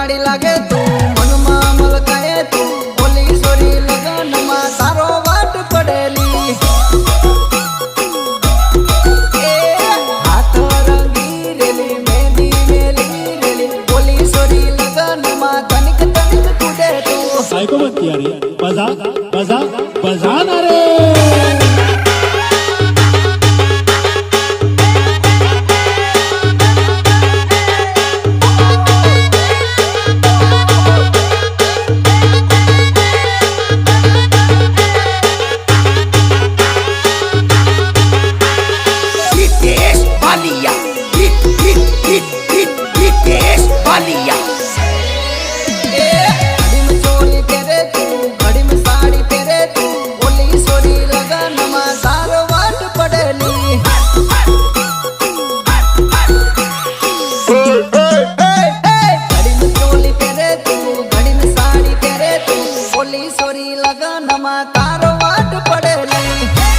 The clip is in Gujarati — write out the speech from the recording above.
વાળી લાગે તું મનમાં મલકાય તું ઓલી સોરી લગનમાં તારો વાટ પડેલી એ હાથ રંગી રેલી મહેંદી મેલી રેલી ઓલી સોરી લગનમાં તનિક તનિક કૂદે તું साइको मत किया रे बजा बजा बजाना रे સોરી લગનમાં તારો વાટ પડેલી